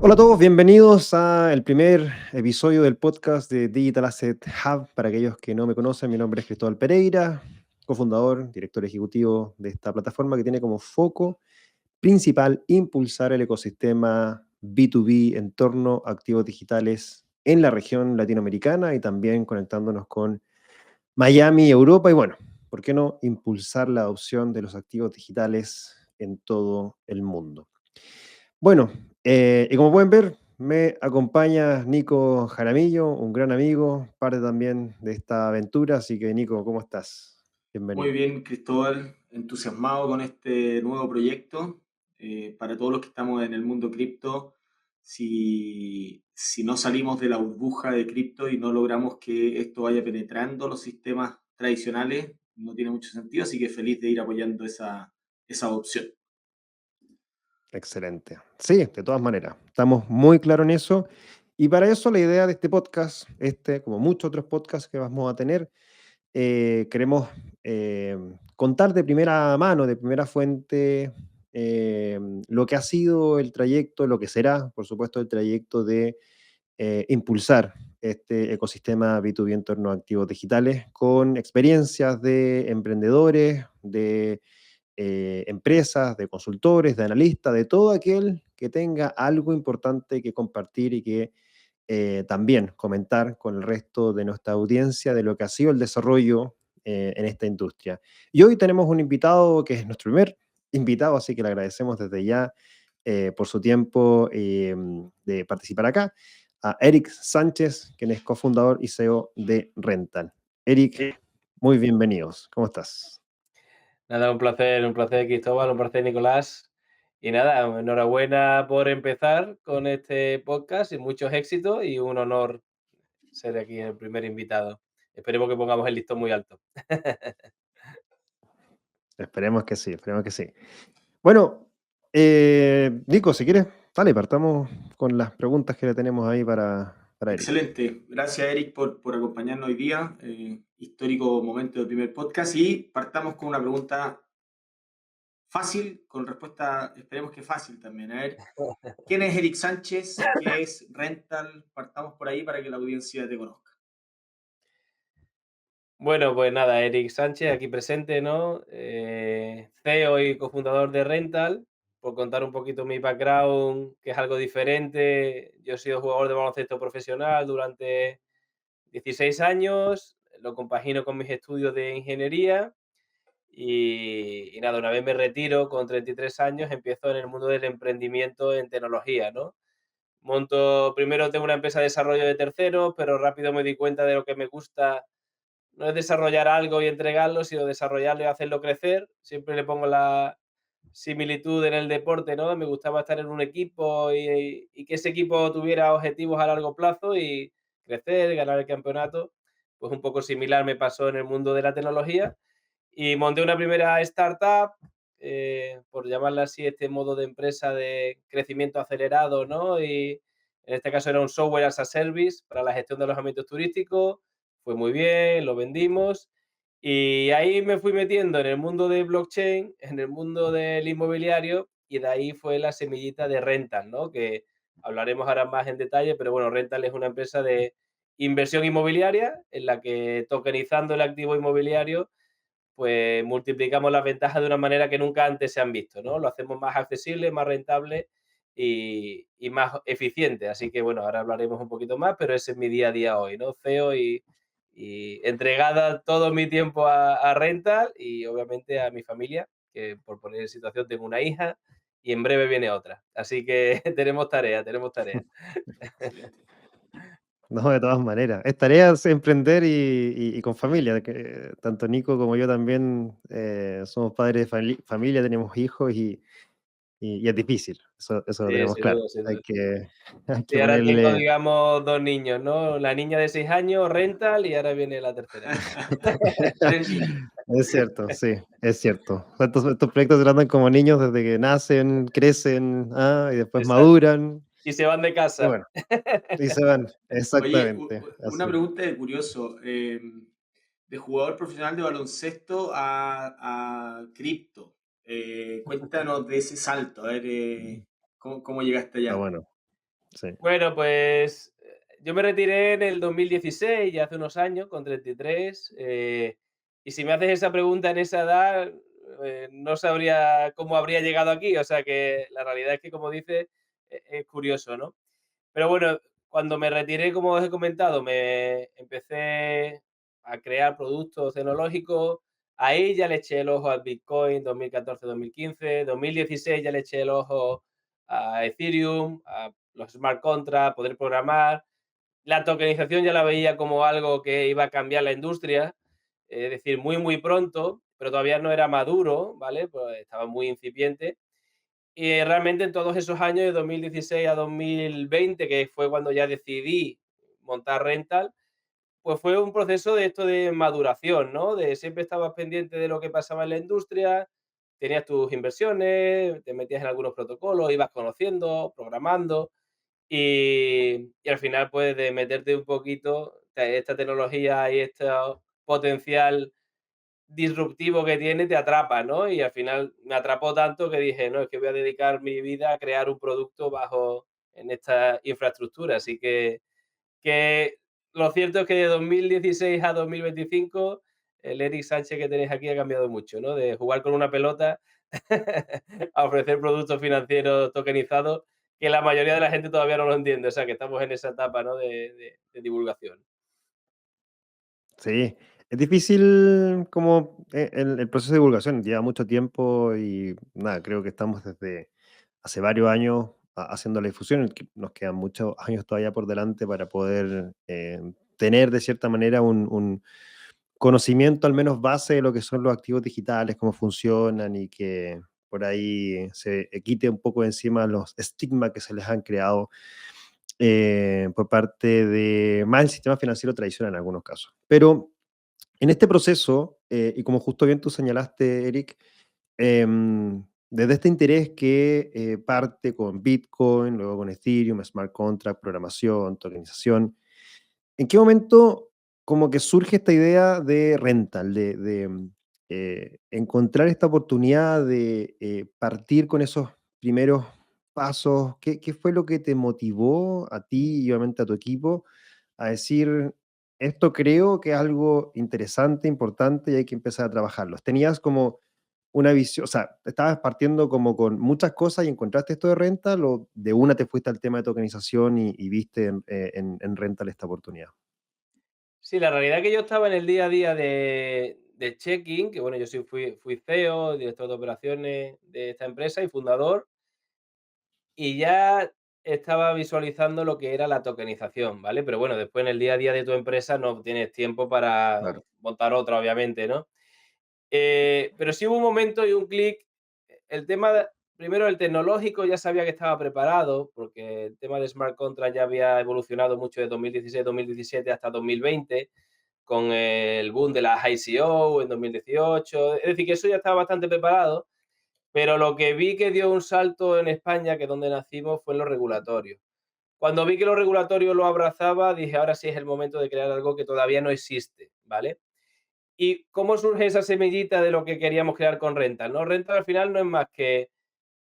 Hola a todos, bienvenidos al primer episodio del podcast de Digital Asset Hub. Para aquellos que no me conocen, mi nombre es Cristóbal Pereira, cofundador, director ejecutivo de esta plataforma que tiene como foco principal impulsar el ecosistema B2B en torno a activos digitales en la región latinoamericana y también conectándonos con Miami, Europa y bueno, ¿por qué no impulsar la adopción de los activos digitales en todo el mundo? Bueno, y como pueden ver, me acompaña Nico Jaramillo, un gran amigo, parte también de esta aventura. Así que, Nico, ¿cómo estás? Muy Bienvenido. bien, Cristóbal, entusiasmado con este nuevo proyecto. Para todos los que estamos en el mundo cripto, si no salimos de la burbuja de cripto y no logramos que esto vaya penetrando los sistemas tradicionales, no tiene mucho sentido, así que feliz de ir apoyando esa opción. Excelente. Sí, de todas maneras, estamos muy claros en eso. Y para eso la idea de este podcast, como muchos otros podcasts que vamos a tener, queremos eh, contar de primera mano, de primera fuente, lo que ha sido el trayecto, lo que será, por supuesto, el trayecto de impulsar este ecosistema B2B en torno a activos digitales con experiencias de emprendedores, de empresas, de consultores, de analistas, de todo aquel que tenga algo importante que compartir y que también comentar con el resto de nuestra audiencia de lo que ha sido el desarrollo en esta industria. Y hoy tenemos un invitado que es nuestro primer invitado, así que le agradecemos desde ya por su tiempo de participar acá, a Eric Sánchez, quien es cofundador y CEO de Rental. Eric, Sí. muy bienvenidos. ¿Cómo estás? Nada, un placer, Cristóbal, un placer, Nicolás. Y nada, enhorabuena por empezar con este podcast y muchos éxitos y un honor ser aquí el primer invitado. Esperemos que pongamos el listón muy alto. Esperemos que sí, esperemos que sí. Bueno, Nico, si quieres, dale, partamos con las preguntas que le tenemos ahí para Eric. Excelente. Gracias, Eric, por acompañarnos hoy día. Histórico momento del primer podcast. Y partamos con una pregunta fácil, con respuesta, esperemos que fácil también. A ver, ¿quién es Eric Sánchez? ¿Qué es Rental? Partamos por ahí para que la audiencia te conozca. Bueno, pues nada, Eric Sánchez aquí presente, ¿no? CEO y cofundador de Rental. Por contar un poquito mi background, que es algo diferente. Yo he sido jugador de baloncesto profesional durante 16 años, lo compagino con mis estudios de ingeniería y nada, una vez me retiro con 33 años, empiezo en el mundo del emprendimiento en tecnología, ¿no? Primero tengo una empresa de desarrollo de terceros, pero rápido me di cuenta de lo que me gusta no es desarrollar algo y entregarlo, sino desarrollarlo y hacerlo crecer. Siempre le pongo la similitud en el deporte, ¿no? Me gustaba estar en un equipo y que ese equipo tuviera objetivos a largo plazo y crecer, ganar el campeonato. Pues un poco similar me pasó en el mundo de la tecnología y monté una primera startup, por llamarla así, este modo de empresa de crecimiento acelerado, ¿no? Y en este caso era un software as a service para la gestión de alojamientos turísticos. Fue muy bien, lo vendimos y ahí me fui metiendo en el mundo de blockchain, en el mundo del inmobiliario y de ahí fue la semillita de Rental, ¿no? Que hablaremos ahora más en detalle, pero bueno, Rental es una empresa de inversión inmobiliaria en la que tokenizando el activo inmobiliario pues multiplicamos las ventajas de una manera que nunca antes se han visto, ¿no? Lo hacemos más accesible, más rentable y más eficiente. Así que bueno, ahora hablaremos un poquito más, pero ese es mi día a día hoy, ¿no? CEO y entregada todo mi tiempo a Rental y obviamente a mi familia, que por poner en situación tengo una hija y en breve viene otra. Así que tenemos tarea, tenemos tarea. Excelente. No, de todas maneras. Es tarea emprender y con familia, que tanto Nico como yo también somos padres de familia, tenemos hijos y es difícil, eso lo Sí, tenemos sin claro. duda, sin Hay duda. que, hay que Sí, ahora tengo, ponerle. digamos, 2 niños, ¿no? La niña de 6 años, Rental, y ahora viene la tercera. 3 niños. Es cierto, sí, es cierto. Estos proyectos se tratan como niños desde que nacen, crecen, y después Exacto. maduran, Y se van de y casa. bueno, y se van. Oye, Exactamente, una así. pregunta de curioso. De jugador profesional de baloncesto a cripto. Cuéntanos de ese salto. A ver, ¿cómo llegaste Está allá? bueno. Sí. Bueno, pues yo me retiré en el 2016, ya hace unos años, con 33. Y si me haces esa pregunta en esa edad, no sabría cómo habría llegado aquí. O sea que la realidad es que, como dices, es curioso, ¿no? Pero bueno, cuando me retiré, como os he comentado, me empecé a crear productos tecnológicos. Ahí ya le eché el ojo al Bitcoin 2014-2015. 2016 ya le eché el ojo a Ethereum, a los smart contracts, poder programar. La tokenización ya la veía como algo que iba a cambiar la industria, es decir, muy, muy pronto, pero todavía no era maduro, ¿vale? Pues estaba muy incipiente. Y realmente en todos esos años, de 2016 a 2020, que fue cuando ya decidí montar Rental, pues fue un proceso de esto de maduración, ¿no? De siempre estabas pendiente de lo que pasaba en la industria, tenías tus inversiones, te metías en algunos protocolos, ibas conociendo, programando y al final, pues de meterte un poquito, esta tecnología y este potencial disruptivo que tiene te atrapa, ¿no? Y al final me atrapó tanto que dije, no, es que voy a dedicar mi vida a crear un producto bajo en esta infraestructura. Así que lo cierto es que de 2016 a 2025 el Eric Sánchez que tenéis aquí ha cambiado mucho, ¿no? De jugar con una pelota a ofrecer productos financieros tokenizados que la mayoría de la gente todavía no lo entiende. O sea, que estamos en esa etapa, ¿no? De divulgación. Sí, es difícil como el proceso de divulgación, lleva mucho tiempo y nada, creo que estamos desde hace varios años haciendo la difusión, que nos quedan muchos años todavía por delante para poder tener de cierta manera un conocimiento al menos base de lo que son los activos digitales, cómo funcionan y que por ahí se quite un poco de encima los estigmas que se les han creado por parte de más el sistema financiero tradicional en algunos casos. Pero en este proceso, y como justo bien tú señalaste, Eric, desde este interés que parte con Bitcoin, luego con Ethereum, Smart Contract, programación, tokenización, ¿en qué momento como que surge esta idea de rental, de encontrar esta oportunidad de partir con esos primeros pasos? ¿Qué fue lo que te motivó a ti y obviamente a tu equipo a decir, esto creo que es algo interesante, importante y hay que empezar a trabajarlo? ¿Tenías como una visión, o sea, estabas partiendo como con muchas cosas y encontraste esto de rental o de una te fuiste al tema de tokenización y viste en rental esta oportunidad? Sí, la realidad es que yo estaba en el día a día de Checking, que bueno, yo sí fui CEO, director de operaciones de esta empresa y fundador, y ya estaba visualizando lo que era la tokenización, ¿vale? Pero bueno, después en el día a día de tu empresa no tienes tiempo para Claro. montar otra, obviamente, ¿no? Pero sí hubo un momento y un clic. El tema, primero el tecnológico ya sabía que estaba preparado, porque el tema de smart contract ya había evolucionado mucho de 2016, 2017 hasta 2020, con el boom de las ICO en 2018. Es decir, que eso ya estaba bastante preparado, pero lo que vi que dio un salto en España, que es donde nacimos, fue en lo regulatorio. Cuando vi que lo regulatorio lo abrazaba, dije, ahora sí es el momento de crear algo que todavía no existe, ¿vale? ¿Y cómo surge esa semillita de lo que queríamos crear con Rental? ¿No? Rental al final no es más que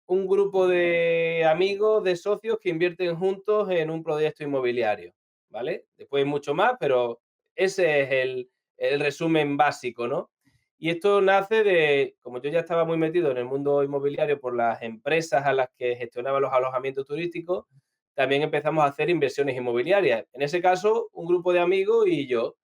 un grupo de amigos, de socios que invierten juntos en un proyecto inmobiliario, ¿vale? Después hay mucho más, pero ese es el resumen básico, ¿no? Y esto nace de, como yo ya estaba muy metido en el mundo inmobiliario por las empresas a las que gestionaba los alojamientos turísticos, también empezamos a hacer inversiones inmobiliarias. En ese caso, un grupo de amigos y yo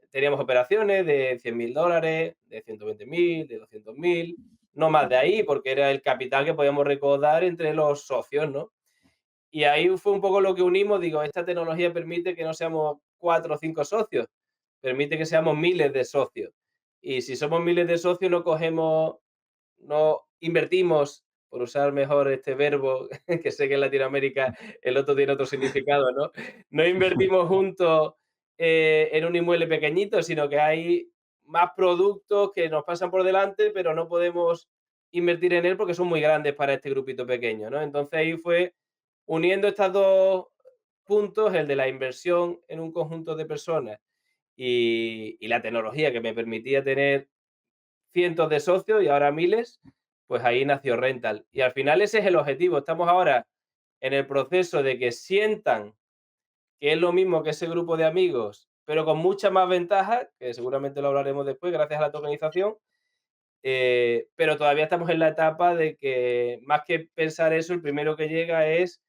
teníamos operaciones de 100.000 dólares, de 120.000, de 200.000, no más de ahí, porque era el capital que podíamos recaudar entre los socios, ¿no? Y ahí fue un poco lo que unimos, digo, esta tecnología permite que no seamos 4 o 5 socios, permite que seamos miles de socios. Y si somos miles de socios, no invertimos, por usar mejor este verbo, que sé que en Latinoamérica el otro tiene otro significado, ¿no? No invertimos juntos en un inmueble pequeñito, sino que hay más productos que nos pasan por delante, pero no podemos invertir en él porque son muy grandes para este grupito pequeño, ¿no? Entonces ahí fue uniendo estos dos puntos, el de la inversión en un conjunto de personas y la tecnología que me permitía tener cientos de socios y ahora miles, pues ahí nació Rental. Y al final ese es el objetivo. Estamos ahora en el proceso de que sientan que es lo mismo que ese grupo de amigos, pero con muchas más ventajas, que seguramente lo hablaremos después, gracias a la tokenización. Pero todavía estamos en la etapa de que, más que pensar eso, el primero que llega es: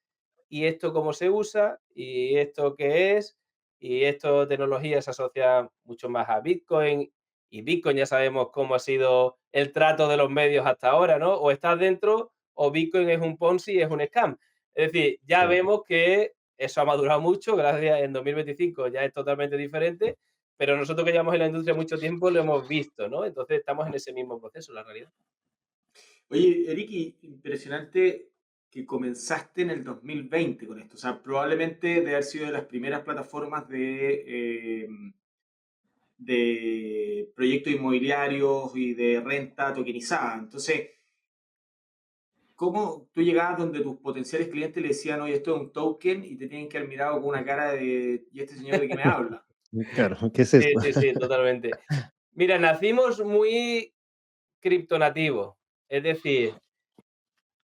¿y esto cómo se usa? ¿Y esto qué es? Y esto, tecnología, se asocia mucho más a Bitcoin, y Bitcoin ya sabemos cómo ha sido el trato de los medios hasta ahora, ¿no? O estás dentro o Bitcoin es un Ponzi, es un scam. Es decir, ya Sí. vemos que eso ha madurado mucho, gracias, en 2025 ya es totalmente diferente, pero nosotros que llevamos en la industria mucho tiempo lo hemos visto, ¿no? Entonces estamos en ese mismo proceso, la realidad. Oye, Eriki, impresionante que comenzaste en el 2020 con esto. O sea, probablemente de haber sido de las primeras plataformas de proyectos inmobiliarios y de renta tokenizada. Entonces, ¿cómo tú llegabas donde tus potenciales clientes le decían, oye, esto es un token y te tienen que haber mirado con una cara de, ¿y este señor de qué me habla? Claro, ¿qué es Sí, esto? sí, sí, totalmente. Mira, nacimos muy criptonativos, es decir,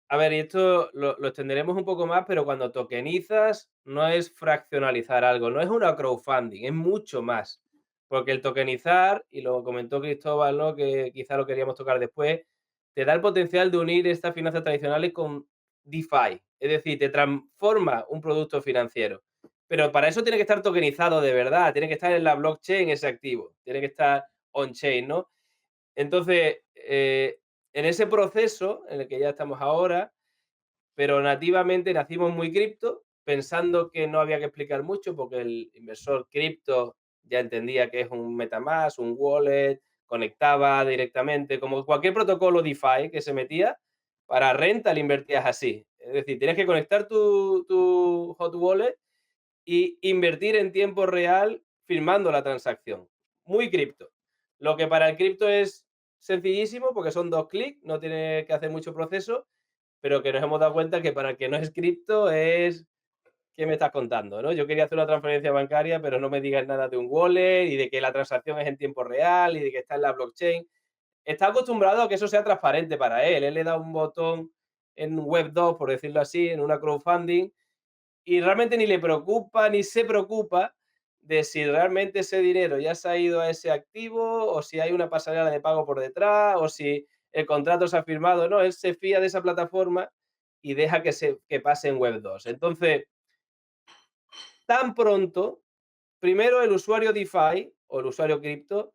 a ver, y esto lo extenderemos un poco más, pero cuando tokenizas no es fraccionalizar algo, no es una crowdfunding, es mucho más. Porque el tokenizar, y lo comentó Cristóbal, ¿no? Que quizá lo queríamos tocar después, te da el potencial de unir estas finanzas tradicionales con DeFi. Es decir, te transforma un producto financiero. Pero para eso tiene que estar tokenizado de verdad, tiene que estar en la blockchain ese activo, tiene que estar on-chain, ¿no? Entonces, en ese proceso en el que ya estamos ahora, pero nativamente nacimos muy cripto, pensando que no había que explicar mucho, porque el inversor cripto ya entendía que es un MetaMask, un wallet, conectaba directamente, como cualquier protocolo DeFi que se metía, para rental invertías así. Es decir, tienes que conectar tu hot wallet y invertir en tiempo real firmando la transacción. Muy cripto. Lo que para el cripto es sencillísimo porque son 2 clics, no tiene que hacer mucho proceso, pero que nos hemos dado cuenta que para el que no es cripto es, ¿qué me estás contando? ¿No? Yo quería hacer una transferencia bancaria, pero no me digas nada de un wallet y de que la transacción es en tiempo real y de que está en la blockchain. Está acostumbrado a que eso sea transparente para él. Él le da un botón en Web2, por decirlo así, en una crowdfunding, y realmente ni le preocupa, ni se preocupa de si realmente ese dinero ya se ha ido a ese activo o si hay una pasarela de pago por detrás o si el contrato se ha firmado. No, él se fía de esa plataforma y deja que pase en Web2. Entonces, tan pronto, primero el usuario DeFi o el usuario cripto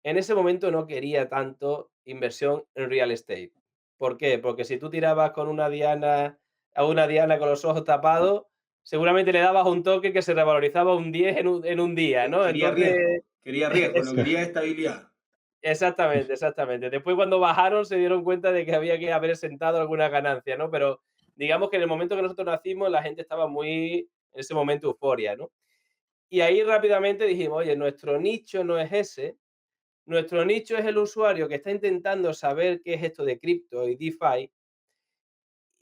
en ese momento no quería tanto inversión en real estate. ¿Por qué? Porque si tú tirabas con una diana a una diana con los ojos tapados, seguramente le dabas un toque que se revalorizaba un 10 en un día, ¿no? Entonces, Quería riesgo, no eso, quería estabilidad. exactamente, exactamente. Después, cuando bajaron, se dieron cuenta de que había que haber sentado alguna ganancia, ¿no? Pero digamos que en el momento que nosotros nacimos, la gente estaba muy, en ese momento, euforia, ¿no? Y ahí rápidamente dijimos, oye, nuestro nicho no es ese. Nuestro nicho es el usuario que está intentando saber qué es esto de cripto y DeFi,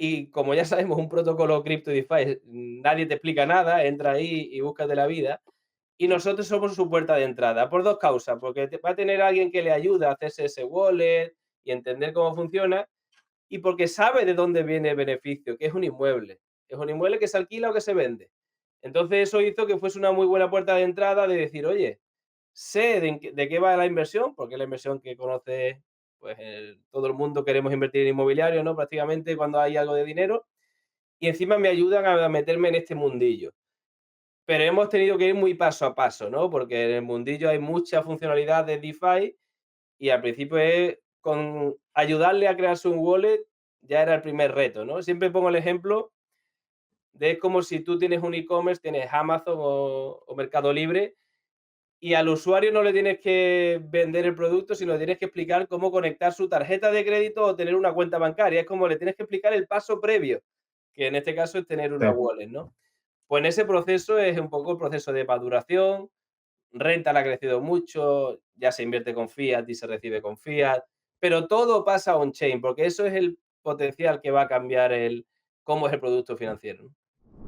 y como ya sabemos, un protocolo cripto y DeFi, nadie te explica nada, entra ahí y búscate la vida, y nosotros somos su puerta de entrada, por 2 causas, porque va a tener alguien que le ayude a hacerse ese wallet y entender cómo funciona, y porque sabe de dónde viene el beneficio, que es un inmueble. Es un inmueble que se alquila o que se vende. Entonces, eso hizo que fuese una muy buena puerta de entrada de decir: "Oye, sé de qué va la inversión", porque es la inversión que conoce, pues, todo el mundo queremos invertir en inmobiliario, ¿no? Prácticamente cuando hay algo de dinero, y encima me ayudan a meterme en este mundillo. Pero hemos tenido que ir muy paso a paso, ¿no? Porque en el mundillo hay mucha funcionalidad de DeFi y al principio es con ayudarle a crearse un wallet, ya era el primer reto, ¿no? Siempre pongo el ejemplo de, es como si tú tienes un e-commerce, tienes Amazon o Mercado Libre, y al usuario no le tienes que vender el producto, sino le tienes que explicar cómo conectar su tarjeta de crédito o tener una cuenta bancaria. Es como le tienes que explicar el paso previo, que en este caso es tener Sí. una wallet, ¿no? Pues en ese proceso es un poco el proceso de maduración. Rental ha crecido mucho, ya se invierte con fiat y se recibe con fiat, pero todo pasa on-chain, porque eso es el potencial que va a cambiar cómo es el producto financiero, ¿no?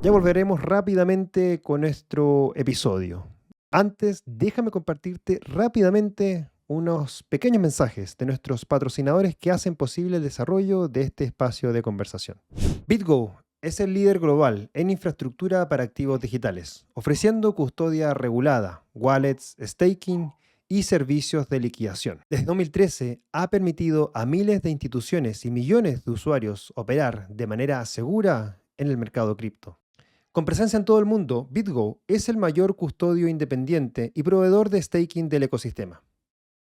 Ya volveremos rápidamente con nuestro episodio. Antes, déjame compartirte rápidamente unos pequeños mensajes de nuestros patrocinadores que hacen posible el desarrollo de este espacio de conversación. BitGo es el líder global en infraestructura para activos digitales, ofreciendo custodia regulada, wallets, staking y servicios de liquidación. Desde 2013 ha permitido a miles de instituciones y millones de usuarios operar de manera segura en el mercado cripto. Con presencia en todo el mundo, BitGo es el mayor custodio independiente y proveedor de staking del ecosistema.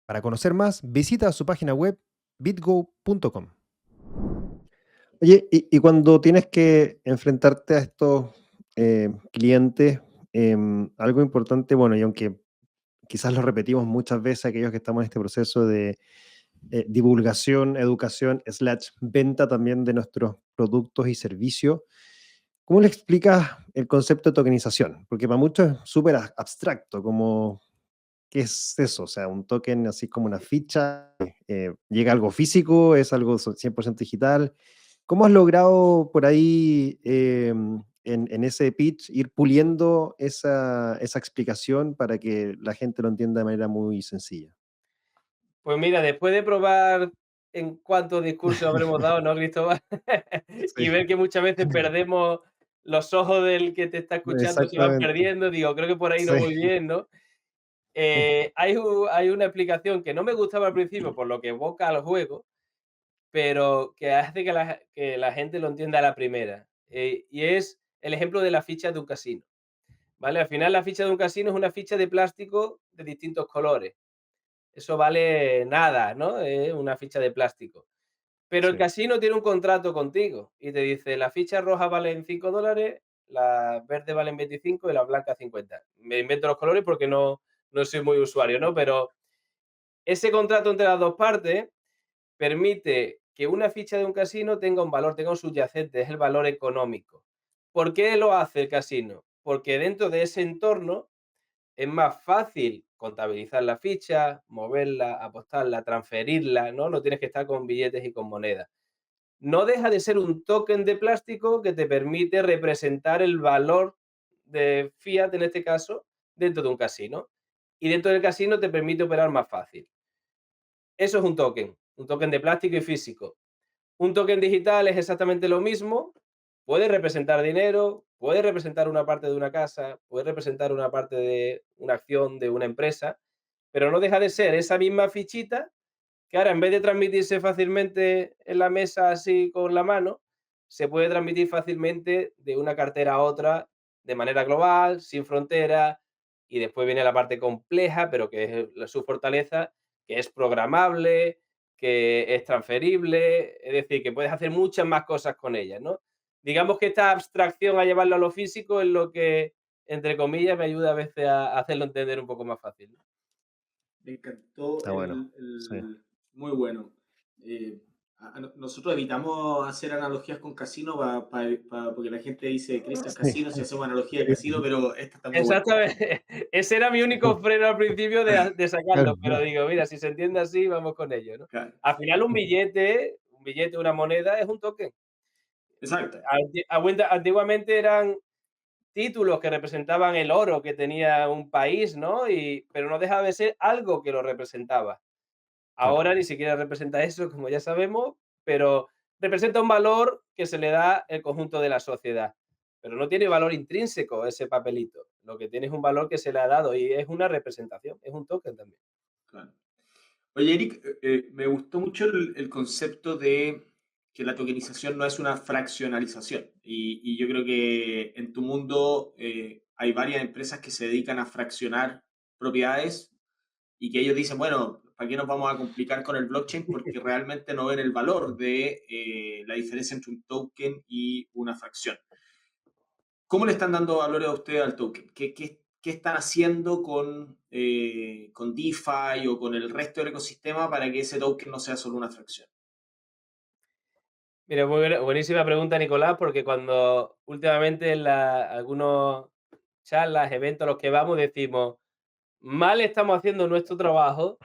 Para conocer más, visita su página web bitgo.com. Oye, y cuando tienes que enfrentarte a estos clientes, algo importante, bueno, y aunque quizás lo repetimos muchas veces aquellos que estamos en este proceso de divulgación, educación, slash venta también de nuestros productos y servicios, ¿cómo le explicas el concepto de tokenización? Porque para muchos es súper abstracto, como, ¿qué es eso? O sea, un token así como una ficha, llega algo físico, es algo 100% digital. ¿Cómo has logrado por ahí, en ese pitch, ir puliendo esa explicación para que la gente lo entienda de manera muy sencilla? Pues mira, después de probar en cuántos discursos habremos dado, ¿no, Cristóbal? Y Sí, ver que muchas veces perdemos los ojos del que te está escuchando, se van exactamente. perdiendo, digo, creo que por ahí no Sí. voy bien, ¿no? Hay una explicación que no me gustaba al principio por lo que evoca al juego, pero que hace que la gente lo entienda a la primera. Y es el ejemplo de la ficha de un casino, ¿vale? Al final la ficha de un casino es una ficha de plástico de distintos colores. Eso vale nada, ¿no? Es una ficha de plástico. Pero el Sí, casino tiene un contrato contigo y te dice, las fichas rojas valen $5, las verdes valen 25 y las blancas 50. Me invento los colores porque no soy muy usuario, ¿no? Pero ese contrato entre las dos partes permite que una ficha de un casino tenga un valor, tenga un subyacente, es el valor económico. ¿Por qué lo hace el casino? Porque dentro de ese entorno es más fácil contabilizar la ficha, moverla, apostarla, transferirla, ¿no? No tienes que estar con billetes y con monedas. No deja de ser un token de plástico que te permite representar el valor de fiat, en este caso, dentro de un casino. Y dentro del casino te permite operar más fácil. Eso es un token de plástico y físico. Un token digital es exactamente lo mismo. Puede representar dinero, puede representar una parte de una casa, puede representar una parte de una acción de una empresa, pero no deja de ser esa misma fichita que ahora en vez de transmitirse fácilmente en la mesa así con la mano, se puede transmitir fácilmente de una cartera a otra de manera global, sin frontera, y después viene la parte compleja, pero que es su fortaleza, que es programable, que es transferible, es decir, que puedes hacer muchas más cosas con ella, ¿no? Digamos que esta abstracción a llevarlo a lo físico es lo que, entre comillas, me ayuda a veces a hacerlo entender un poco más fácil, ¿no? Me encantó está bueno. Sí. muy bueno. Eh, nosotros evitamos hacer analogías con casino porque la gente dice Cristian Sí. Casino si hacemos analogía de casino, pero esta está muy buena. Exactamente. Ese era mi único freno al principio de sacarlo, pero digo, mira, si se entiende así, vamos con ello, ¿no? Claro. Al final un billete, una moneda es un token. Exacto. Antiguamente eran títulos que representaban el oro que tenía un país, ¿no? Pero no dejaba de ser algo que lo representaba. Claro. Ahora ni siquiera representa eso, como ya sabemos, pero representa un valor que se le da el conjunto de la sociedad. Pero no tiene valor intrínseco ese papelito. Lo que tiene es un valor que se le ha dado y es una representación, es un token también. Claro. Oye, Eric, me gustó mucho el concepto de que la tokenización no es una fraccionalización. Y yo creo que en tu mundo hay varias empresas que se dedican a fraccionar propiedades y que ellos dicen, bueno, ¿para qué nos vamos a complicar con el blockchain? Porque realmente no ven el valor de la diferencia entre un token y una fracción. ¿Cómo le están dando valores a ustedes al token? ¿Qué están haciendo con DeFi o con el resto del ecosistema para que ese token no sea solo una fracción? Mira, buenísima pregunta, Nicolás, porque cuando últimamente en algunos charlas, eventos a los que vamos, decimos, mal estamos haciendo nuestro trabajo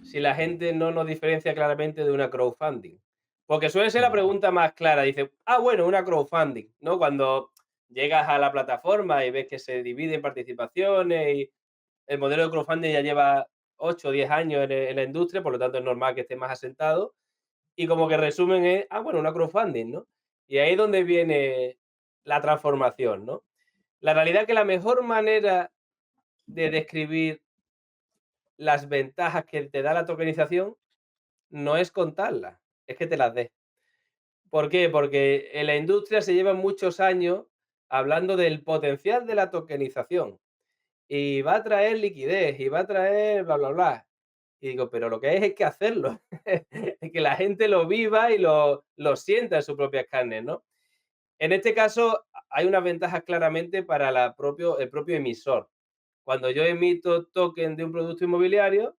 si la gente no nos diferencia claramente de una crowdfunding. Porque suele ser la Mm, pregunta más clara. Dice, bueno, una crowdfunding, ¿no? Cuando llegas a la plataforma y ves que se divide en participaciones y el modelo de crowdfunding ya lleva 8 o 10 años en la industria, por lo tanto es normal que esté más asentado. Y como que resumen es, bueno, una crowdfunding, ¿no? Y ahí es donde viene la transformación, ¿no? La realidad es que la mejor manera de describir las ventajas que te da la tokenización no es contarlas, es que te las dé. ¿Por qué? Porque en la industria se llevan muchos años hablando del potencial de la tokenización y va a traer liquidez y va a traer bla, bla, bla. Y digo, pero lo que hay es que hacerlo, es que la gente lo viva y lo sienta en sus propias carnes, ¿no? En este caso, hay unas ventajas claramente para el propio emisor. Cuando yo emito token de un producto inmobiliario,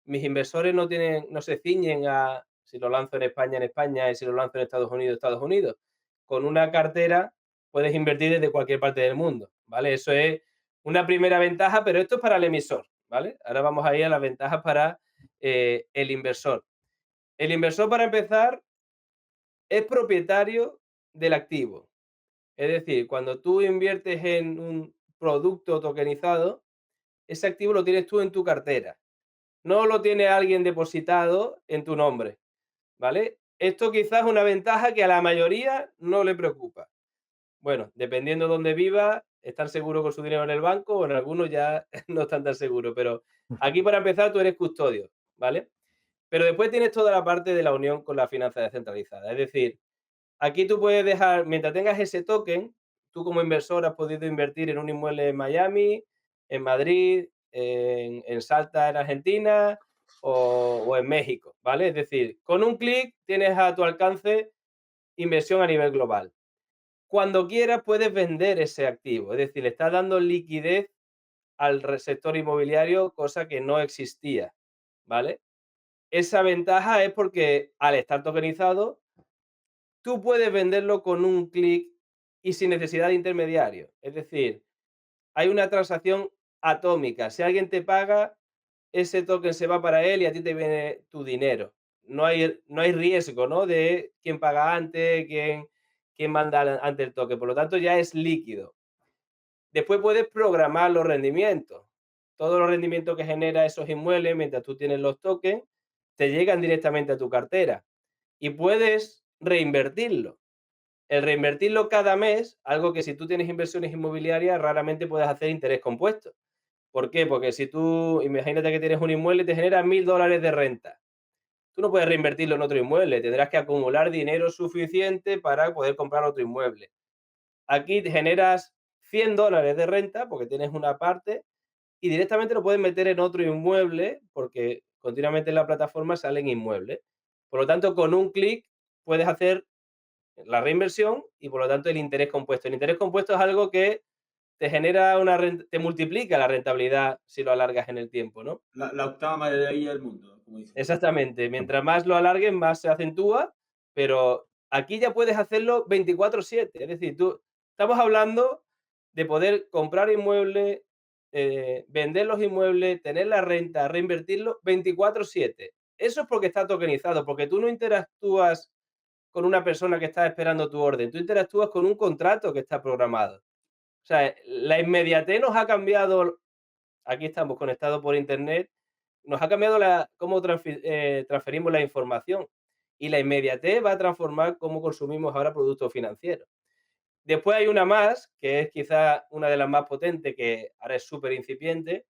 mis inversores no se ciñen a si lo lanzo en España y si lo lanzo en Estados Unidos. Con una cartera puedes invertir desde cualquier parte del mundo, ¿vale? Eso es una primera ventaja, pero esto es para el emisor, ¿vale? Ahora vamos a ir a las ventajas para el inversor. El inversor, para empezar, es propietario del activo. Es decir, cuando tú inviertes en un producto tokenizado, ese activo lo tienes tú en tu cartera. No lo tiene alguien depositado en tu nombre, ¿vale? Esto quizás es una ventaja que a la mayoría no le preocupa. Bueno, dependiendo de dónde viva, están seguros con su dinero en el banco o en algunos ya no están tan seguros, pero aquí para empezar tú eres custodio, ¿vale? Pero después tienes toda la parte de la unión con la finanza descentralizada. Es decir, aquí tú puedes dejar, mientras tengas ese token, tú como inversor has podido invertir en un inmueble en Miami, en Madrid, en Salta, en Argentina o en México, ¿vale? Es decir, con un clic tienes a tu alcance inversión a nivel global. Cuando quieras puedes vender ese activo, es decir, le estás dando liquidez al sector inmobiliario, cosa que no existía, ¿vale? Esa ventaja es porque al estar tokenizado, tú puedes venderlo con un clic y sin necesidad de intermediario. Es decir, hay una transacción atómica. Si alguien te paga, ese token se va para él y a ti te viene tu dinero. No hay riesgo, ¿no? De quién paga antes, quién manda ante el token. Por lo tanto, ya es líquido. Después puedes programar los rendimientos. Todos los rendimientos que genera esos inmuebles mientras tú tienes los tokens te llegan directamente a tu cartera y puedes reinvertirlo. El reinvertirlo cada mes, algo que si tú tienes inversiones inmobiliarias raramente puedes hacer interés compuesto. ¿Por qué? Porque si tú, imagínate que tienes un inmueble y te genera $1000 de renta. Tú no puedes reinvertirlo en otro inmueble, tendrás que acumular dinero suficiente para poder comprar otro inmueble. Aquí te generas $100 de renta porque tienes una parte y directamente lo puedes meter en otro inmueble porque continuamente en la plataforma salen inmuebles. Por lo tanto, con un clic puedes hacer la reinversión y por lo tanto el interés compuesto. El interés compuesto es algo que te genera te multiplica la rentabilidad si lo alargas en el tiempo, ¿no? La octava maravilla del mundo, como dicen. Exactamente. Mientras más lo alargues, más se acentúa, pero aquí ya puedes hacerlo 24/7. Es decir, estamos hablando de poder comprar inmuebles, vender los inmuebles, tener la renta, reinvertirlo 24/7. Eso es porque está tokenizado, porque tú no interactúas con una persona que está esperando tu orden, tú interactúas con un contrato que está programado. O sea, la inmediatez nos ha cambiado, aquí estamos conectados por internet, nos ha cambiado cómo transferimos la información y la inmediatez va a transformar cómo consumimos ahora productos financieros. Después hay una más, que es quizá una de las más potentes, que ahora es súper incipiente.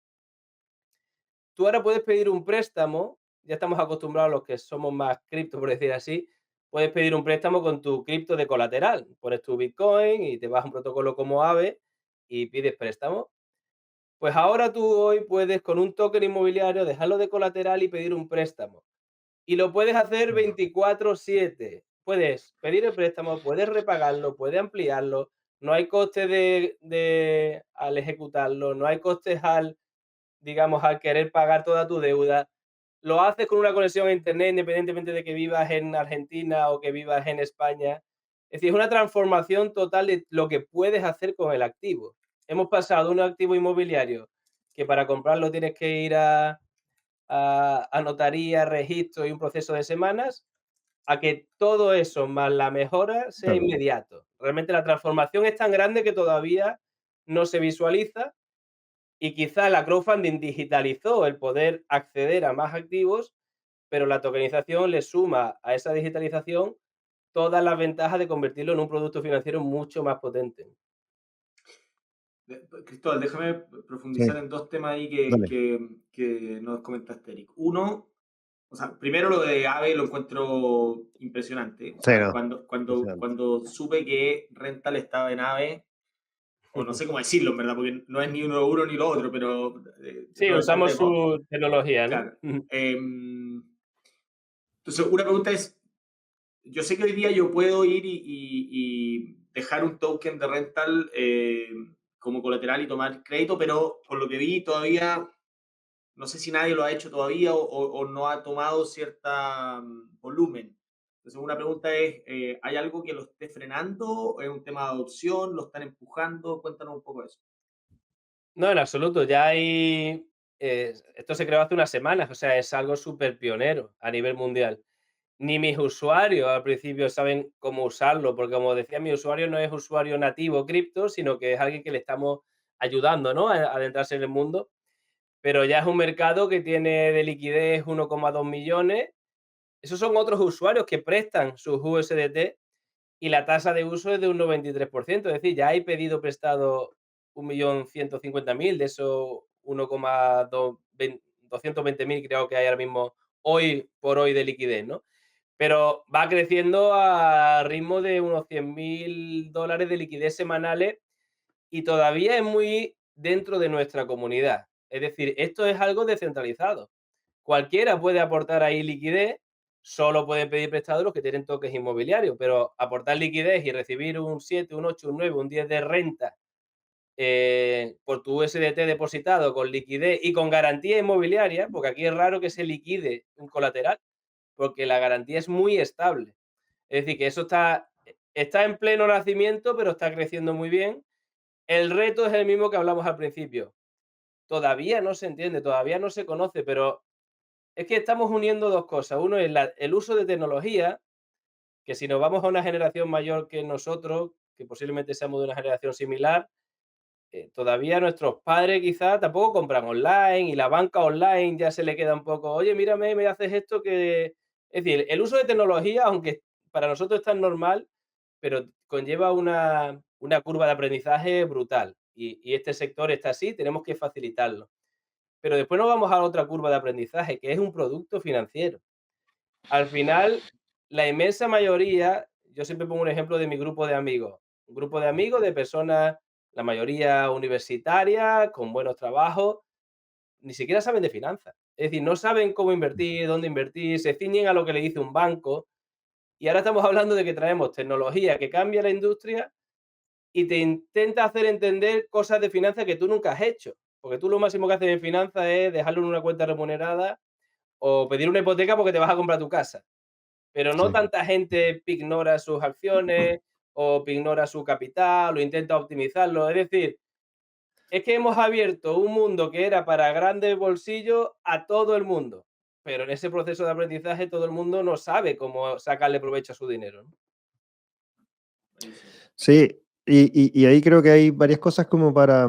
Tú ahora puedes pedir un préstamo, ya estamos acostumbrados a los que somos más cripto, por decir así, puedes pedir un préstamo con tu cripto de colateral. Pones tu Bitcoin y te vas a un protocolo como Aave y pides préstamo. Pues ahora tú hoy puedes con un token inmobiliario dejarlo de colateral y pedir un préstamo. Y lo puedes hacer 24/7. Puedes pedir el préstamo, puedes repagarlo, puedes ampliarlo. No hay coste al ejecutarlo, no hay costes digamos, al querer pagar toda tu deuda. Lo haces con una conexión a internet, independientemente de que vivas en Argentina o que vivas en España. Es decir, es una transformación total de lo que puedes hacer con el activo. Hemos pasado de un activo inmobiliario que para comprarlo tienes que ir a notaría, registro y un proceso de semanas, a que todo eso más la mejora sea Claro. inmediato. Realmente la transformación es tan grande que todavía no se visualiza y quizá la crowdfunding digitalizó el poder acceder a más activos, pero la tokenización le suma a esa digitalización todas las ventajas de convertirlo en un producto financiero mucho más potente. Cristóbal, déjame Sí, profundizar en dos temas ahí dale. que nos comentaste, Eric. Uno, o sea, primero lo de AVE lo encuentro impresionante. O Sí, sea, no, impresionante. cuando supe que Rental estaba en AVE, o no sé cómo decirlo, en verdad, porque no es ni uno ni lo otro, pero Sí, lo usamos entendemos. su tecnología, ¿no? Claro. Entonces, una pregunta es, yo sé que hoy día yo puedo ir y dejar un token de rental como colateral y tomar crédito, pero por lo que vi todavía, no sé si nadie lo ha hecho todavía o no ha tomado cierta volumen. Entonces, una pregunta es, ¿hay algo que lo esté frenando? ¿Es un tema de adopción? ¿Lo están empujando? Cuéntanos un poco de eso. No, en absoluto. Ya hay. Esto se creó hace unas semanas, o sea, es algo súper pionero a nivel mundial. Ni mis usuarios al principio saben cómo usarlo, porque como decía, mi usuario no es usuario nativo cripto, sino que es alguien que le estamos ayudando, ¿no? A adentrarse en el mundo. Pero ya es un mercado que tiene de liquidez 1,2 millones. Esos son otros usuarios que prestan sus USDT y la tasa de uso es de un 93%. Es decir, ya hay pedido prestado 1.150.000 de esos 1,220.000 creo que hay ahora mismo, hoy por hoy de liquidez, ¿no? Pero va creciendo a ritmo de unos $100.000 de liquidez semanales y todavía es muy dentro de nuestra comunidad. Es decir, esto es algo descentralizado. Cualquiera puede aportar ahí liquidez, solo pueden pedir prestado los que tienen toques inmobiliarios, pero aportar liquidez y recibir un 7, un 8, un 9, un 10 de renta por tu USDT depositado con liquidez y con garantía inmobiliaria, porque aquí es raro que se liquide un colateral, porque la garantía es muy estable. Es decir, que eso está en pleno nacimiento, pero está creciendo muy bien. El reto es el mismo que hablamos al principio. Todavía no se entiende, todavía no se conoce, pero es que estamos uniendo dos cosas. Uno es el uso de tecnología, que si nos vamos a una generación mayor que nosotros, que posiblemente seamos de una generación similar, todavía nuestros padres quizás tampoco compran online y la banca online ya se le queda un poco, oye, mírame, me haces esto que... Es decir, el uso de tecnología, aunque para nosotros es tan normal, pero conlleva una curva de aprendizaje brutal. Y este sector está así, tenemos que facilitarlo. Pero después nos vamos a otra curva de aprendizaje, que es un producto financiero. Al final, la inmensa mayoría, yo siempre pongo un ejemplo de mi grupo de amigos, un grupo de amigos, de personas, la mayoría universitarias, con buenos trabajos, ni siquiera saben de finanzas. Es decir, no saben cómo invertir, dónde invertir, se ciñen a lo que le dice un banco. Y ahora estamos hablando de que traemos tecnología que cambia la industria y te intenta hacer entender cosas de finanzas que tú nunca has hecho. Porque tú lo máximo que haces en finanzas es dejarlo en una cuenta remunerada o pedir una hipoteca porque te vas a comprar tu casa. Pero no Sí. tanta gente ignora sus acciones o ignora su capital o intenta optimizarlo. Es decir, es que hemos abierto un mundo que era para grandes bolsillos a todo el mundo. Pero en ese proceso de aprendizaje todo el mundo no sabe cómo sacarle provecho a su dinero, ¿no? Buenísimo. Sí, y ahí creo que hay varias cosas como para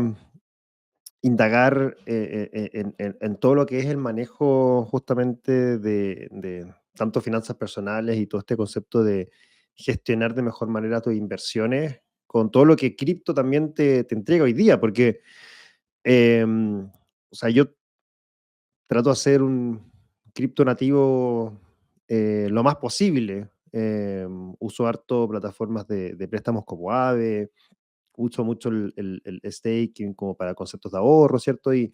indagar en todo lo que es el manejo justamente de tanto finanzas personales y todo este concepto de gestionar de mejor manera tus inversiones con todo lo que cripto también te entrega hoy día, porque, o sea, yo trato de hacer un cripto nativo lo más posible. Uso harto plataformas de préstamos como Aave, uso mucho el staking como para conceptos de ahorro, ¿cierto? Y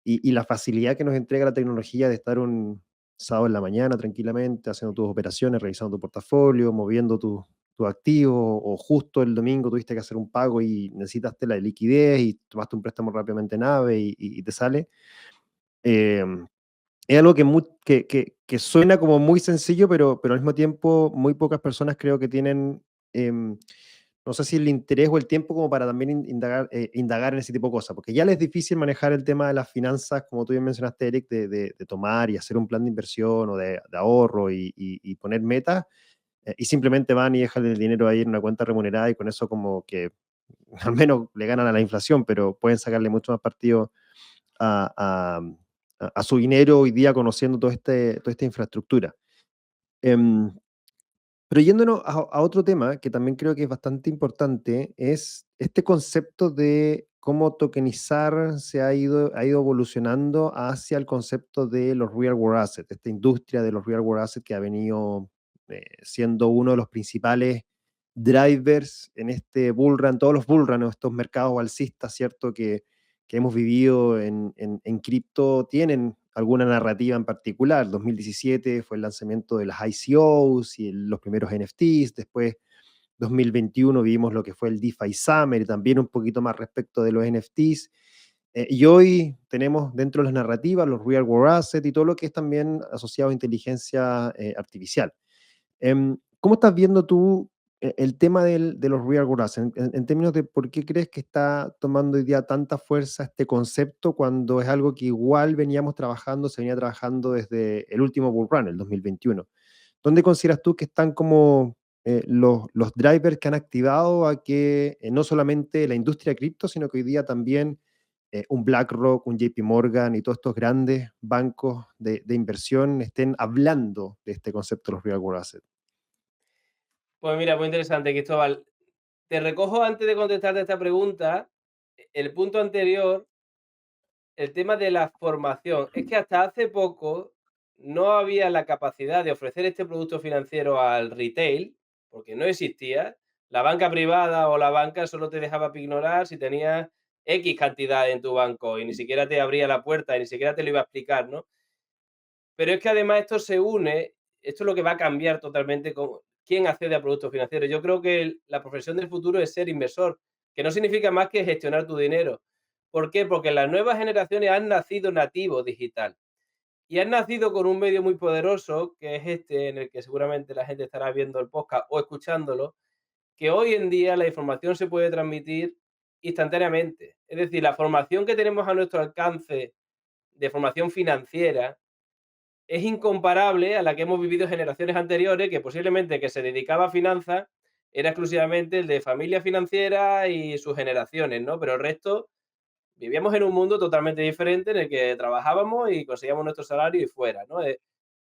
la facilidad que nos entrega la tecnología de estar un sábado en la mañana tranquilamente, haciendo tus operaciones, revisando tu portafolio, moviendo tus activos, o justo el domingo tuviste que hacer un pago y necesitaste la liquidez y tomaste un préstamo rápidamente en AVE y te sale. Eh, es algo que suena como muy sencillo, pero al mismo tiempo muy pocas personas creo que tienen, no sé si el interés o el tiempo como para también indagar en ese tipo de cosas, porque ya les es difícil manejar el tema de las finanzas, como tú bien mencionaste, Eric, de tomar y hacer un plan de inversión o de ahorro y poner metas, y simplemente van y dejan el dinero ahí en una cuenta remunerada y con eso como que al menos le ganan a la inflación, pero pueden sacarle mucho más partido a, a su dinero hoy día conociendo toda esta infraestructura. Em, Pero yéndonos a otro tema que también creo que es bastante importante, es este concepto de cómo tokenizar ha ido evolucionando hacia el concepto de los real world assets, esta industria de los real world assets que ha venido siendo uno de los principales drivers en este bull run, todos los bull run, estos mercados alcistas, ¿cierto? Que hemos vivido en cripto tienen alguna narrativa en particular. 2017 fue el lanzamiento de las ICOs y los primeros NFTs, después 2021 vimos lo que fue el DeFi Summer y también un poquito más respecto de los NFTs. Y hoy tenemos dentro de las narrativas los Real World Assets y todo lo que es también asociado a inteligencia artificial. ¿Cómo estás viendo tú el tema de los real world assets? En términos de por qué crees que está tomando hoy día tanta fuerza este concepto cuando es algo que igual veníamos trabajando, se venía trabajando desde el último bull run, el 2021. ¿Dónde consideras tú que están como los drivers que han activado a que no solamente la industria cripto, sino que hoy día también un BlackRock, un JP Morgan y todos estos grandes bancos de inversión estén hablando de este concepto de los real world assets? Pues mira, muy interesante, Cristóbal. Te recojo antes de contestarte esta pregunta, el punto anterior, el tema de la formación. Es que hasta hace poco no había la capacidad de ofrecer este producto financiero al retail, porque no existía. La banca privada o la banca solo te dejaba ignorar si tenías X cantidad en tu banco y ni siquiera te abría la puerta y ni siquiera te lo iba a explicar, ¿no? Pero es que además esto se une, esto es lo que va a cambiar totalmente con quién accede a productos financieros. Yo creo que la profesión del futuro es ser inversor, que no significa más que gestionar tu dinero. ¿Por qué? Porque las nuevas generaciones han nacido nativos digital y han nacido con un medio muy poderoso, que es este en el que seguramente la gente estará viendo el podcast o escuchándolo, que hoy en día la información se puede transmitir instantáneamente. Es decir, la formación que tenemos a nuestro alcance de formación financiera es incomparable a la que hemos vivido generaciones anteriores, que posiblemente que se dedicaba a finanzas era exclusivamente el de familia financiera y sus generaciones, ¿no? Pero el resto vivíamos en un mundo totalmente diferente en el que trabajábamos y conseguíamos nuestro salario y fuera, ¿no?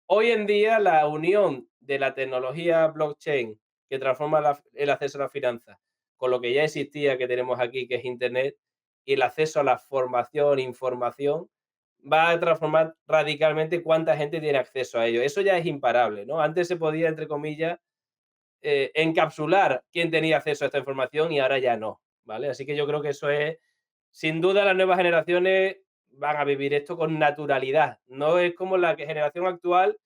Hoy en día la unión de la tecnología blockchain que transforma el acceso a las finanzas con lo que ya existía que tenemos aquí, que es Internet, y el acceso a la formación, información, va a transformar radicalmente cuánta gente tiene acceso a ello. Eso ya es imparable, ¿no? Antes se podía, entre comillas, encapsular quién tenía acceso a esta información y ahora ya no, ¿vale? Así que yo creo que eso es, sin duda, las nuevas generaciones van a vivir esto con naturalidad. No es como la generación actual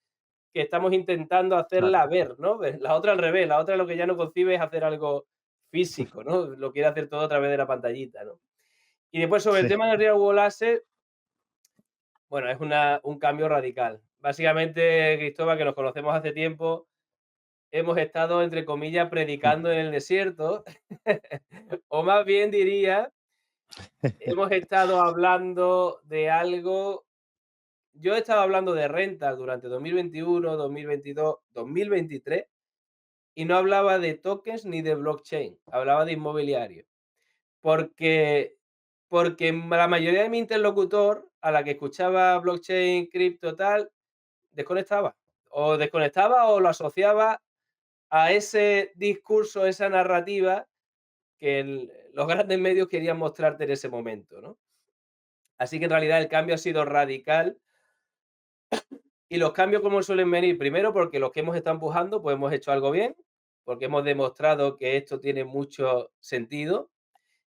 que estamos intentando Claro. hacerla ver, ¿no? La otra al revés, la otra lo que ya no concibe es hacer algo físico, ¿no? Lo quiere hacer todo a través de la pantallita, ¿no? Y después sobre el Sí. tema del Real World Asset, bueno, es un cambio radical. Básicamente, Cristóbal, que nos conocemos hace tiempo, hemos estado, entre comillas, predicando en el desierto, o más bien diría, hemos estado hablando de algo. Yo he estado hablando de rentas durante 2021, 2022, 2023 y no hablaba de tokens ni de blockchain, hablaba de inmobiliario. Porque, porque la mayoría de mi interlocutor, a la que escuchaba blockchain, cripto, tal, desconectaba. O desconectaba o lo asociaba a ese discurso, esa narrativa que los grandes medios querían mostrarte en ese momento, ¿no? Así que en realidad el cambio ha sido radical. Y los cambios, ¿cómo suelen venir? Primero, porque los que hemos estado empujando, pues hemos hecho algo bien, porque hemos demostrado que esto tiene mucho sentido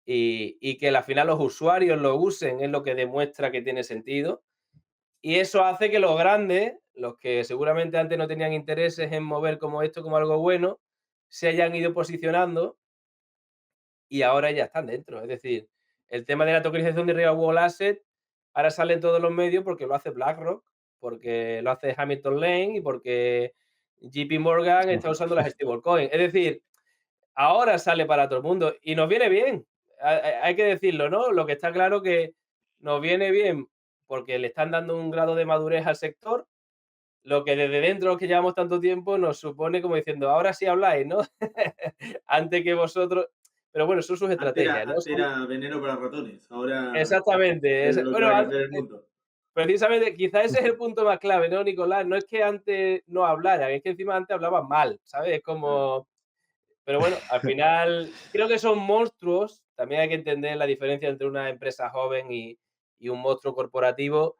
y que al final los usuarios lo usen es lo que demuestra que tiene sentido. Y eso hace que los grandes, los que seguramente antes no tenían intereses en mover como esto como algo bueno, se hayan ido posicionando y ahora ya están dentro. Es decir, el tema de la tokenización de Real World Asset ahora sale en todos los medios porque lo hace BlackRock, porque lo hace Hamilton Lane y porque JP Morgan está usando las stablecoins. Es decir, ahora sale para todo el mundo y nos viene bien. Hay que decirlo, ¿no? Lo que está claro que nos viene bien porque le están dando un grado de madurez al sector, lo que desde dentro, los que llevamos tanto tiempo, nos supone como diciendo, ahora sí habláis, ¿no? Antes que vosotros. Pero bueno, son sus Antes era, estrategias, ¿no? antes era veneno para ratones, ahora Exactamente. es lo que Bueno, va a cambiar el mundo. precisamente, quizás ese es el punto más clave, ¿no, Nicolás? No es que antes no hablaran, es que encima antes hablaban mal, ¿sabes? Es Claro. como... Pero bueno, al final creo que son monstruos. También hay que entender la diferencia entre una empresa joven y un monstruo corporativo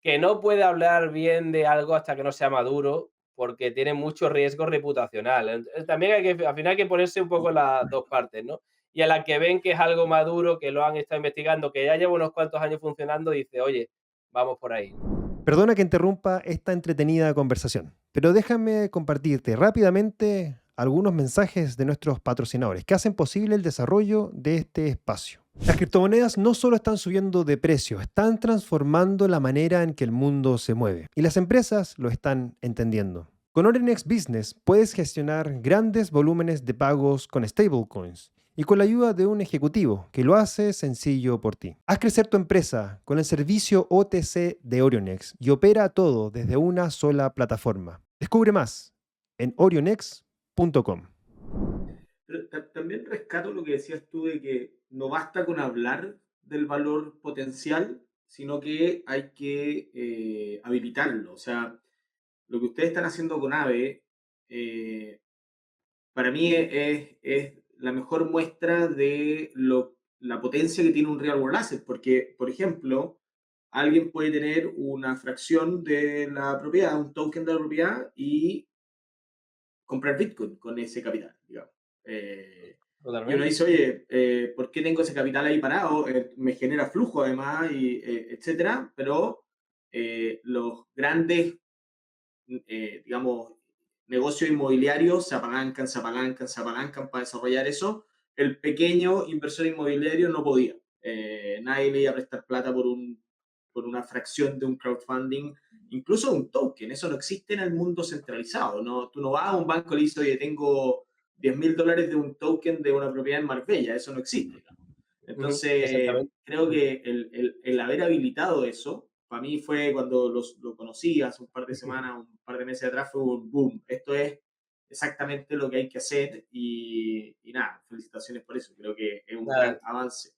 que no puede hablar bien de algo hasta que no sea maduro, porque tiene mucho riesgo reputacional. También hay que, al final hay que ponerse un poco en las dos partes, ¿no? Y a la que ven que es algo maduro, que lo han estado investigando, que ya lleva unos cuantos años funcionando, dice, oye, vamos por ahí, ¿no? Perdona que interrumpa esta entretenida conversación, pero déjame compartirte rápidamente algunos mensajes de nuestros patrocinadores que hacen posible el desarrollo de este espacio. Las criptomonedas no solo están subiendo de precio, están transformando la manera en que el mundo se mueve y las empresas lo están entendiendo. Con Orinex Business puedes gestionar grandes volúmenes de pagos con stablecoins y con la ayuda de un ejecutivo que lo hace sencillo por ti. Haz crecer tu empresa con el servicio OTC de Orionex y opera todo desde una sola plataforma. Descubre más en orionex.com. Pero también rescato lo que decías tú de que no basta con hablar del valor potencial, sino que hay que habilitarlo. O sea, lo que ustedes están haciendo con AVE, eh, para mí es la mejor muestra de la potencia que tiene un real world asset, porque, por ejemplo, alguien puede tener una fracción de la propiedad, un token de la propiedad y comprar Bitcoin con ese capital, digamos. Y uno Totalmente. dice, oye, ¿por qué tengo ese capital ahí parado? Me genera flujo además, etcétera, pero los grandes, digamos, negocios inmobiliarios se apalancan para desarrollar eso. El pequeño inversor inmobiliario no podía. Nadie le iba a prestar plata por una fracción de un crowdfunding, incluso un token. Eso no existe en el mundo centralizado. ¿No? Tú no vas a un banco y le dices, oye, tengo $10.000 de un token de una propiedad en Marbella. Eso no existe. Ujú, Entonces, exactamente. creo que el haber habilitado eso, para mí fue cuando lo conocí hace un par de semanas, un par de meses atrás, fue un boom. Esto es exactamente lo que hay que hacer y nada, felicitaciones por eso. Creo que es un gran Nada, avance.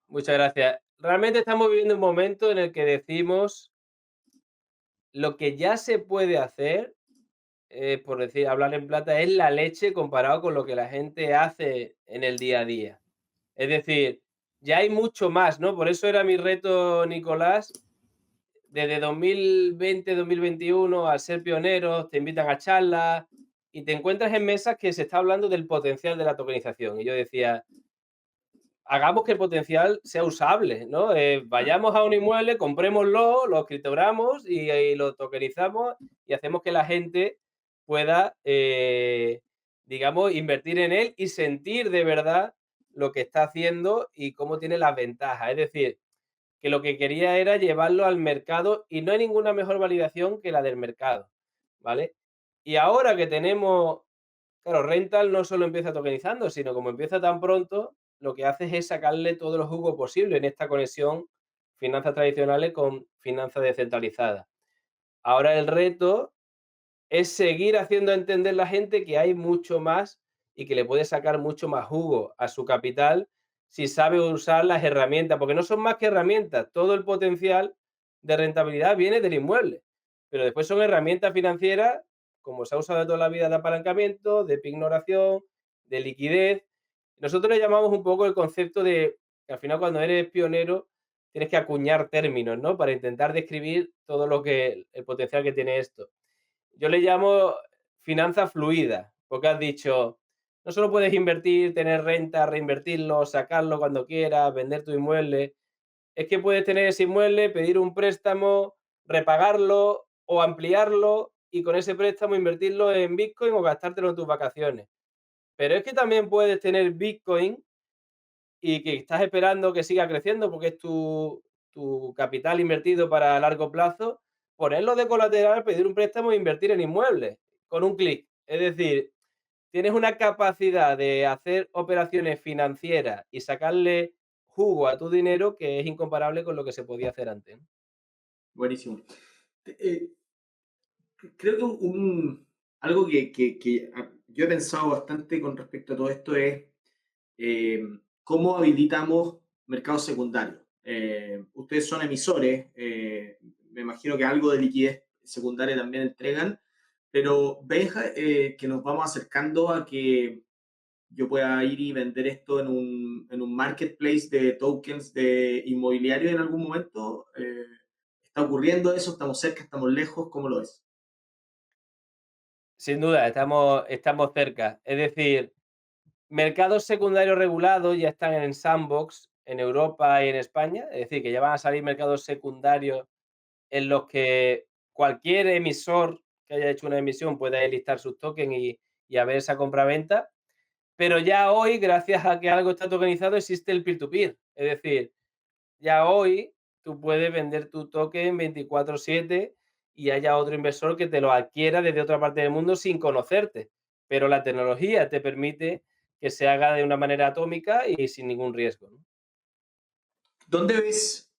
muchas gracias. Realmente estamos viviendo un momento en el que decimos lo que ya se puede hacer, por decir, hablar en plata, es la leche comparado con lo que la gente hace en el día a día. Es decir, ya hay mucho más, ¿no? Por eso era mi reto, Nicolás, desde 2020, 2021, al ser pioneros, te invitan a charlas y te encuentras en mesas que se está hablando del potencial de la tokenización. Y yo decía, hagamos que el potencial sea usable, ¿no? Vayamos a un inmueble, comprémoslo, lo criptogramos y lo tokenizamos y hacemos que la gente pueda, digamos, invertir en él y sentir de verdad lo que está haciendo y cómo tiene las ventajas. Es decir, que lo que quería era llevarlo al mercado y no hay ninguna mejor validación que la del mercado, ¿vale? Y ahora que tenemos, claro, Rental no solo empieza tokenizando, sino como empieza tan pronto, lo que hace es sacarle todo el jugo posible en esta conexión finanzas tradicionales con finanzas descentralizadas. Ahora el reto es seguir haciendo entender a la gente que hay mucho más y que le puede sacar mucho más jugo a su capital si sabe usar las herramientas, porque no son más que herramientas, todo el potencial de rentabilidad viene del inmueble, pero después son herramientas financieras, como se ha usado de toda la vida, de apalancamiento, de pignoración, de liquidez. Nosotros le llamamos un poco el concepto de que al final cuando eres pionero tienes que acuñar términos, ¿no? Para intentar describir todo lo que el potencial que tiene esto. Yo le llamo finanzas fluidas, porque has dicho, no solo puedes invertir, tener renta, reinvertirlo, sacarlo cuando quieras, vender tu inmueble, es que puedes tener ese inmueble, pedir un préstamo, repagarlo o ampliarlo y con ese préstamo invertirlo en Bitcoin o gastártelo en tus vacaciones. Pero es que también puedes tener Bitcoin y que estás esperando que siga creciendo porque es tu capital invertido para largo plazo, ponerlo de colateral, pedir un préstamo e invertir en inmuebles con un clic. Es decir, tienes una capacidad de hacer operaciones financieras y sacarle jugo a tu dinero que es incomparable con lo que se podía hacer antes, ¿no? Buenísimo. Eh, Creo que algo que yo he pensado bastante con respecto a todo esto es eh, cómo habilitamos mercados secundarios. Ustedes son emisores, me imagino que algo de liquidez secundaria también entregan, pero ves que nos vamos acercando a que yo pueda ir y vender esto en un marketplace de tokens de inmobiliario en algún momento. ¿Está ocurriendo eso? ¿Estamos cerca? ¿Estamos lejos? ¿Cómo lo ves? Sin duda, estamos cerca. Es decir, mercados secundarios regulados ya están en sandbox en Europa y en España, es decir, que ya van a salir mercados secundarios en los que cualquier emisor que haya hecho una emisión pueda listar sus tokens y haber esa compraventa. Pero ya hoy, gracias a que algo está tokenizado, existe el peer-to-peer. Es decir, ya hoy tú puedes vender tu token 24/7 y haya otro inversor que te lo adquiera desde otra parte del mundo sin conocerte. Pero la tecnología te permite que se haga de una manera atómica y sin ningún riesgo, ¿no? ¿Dónde ves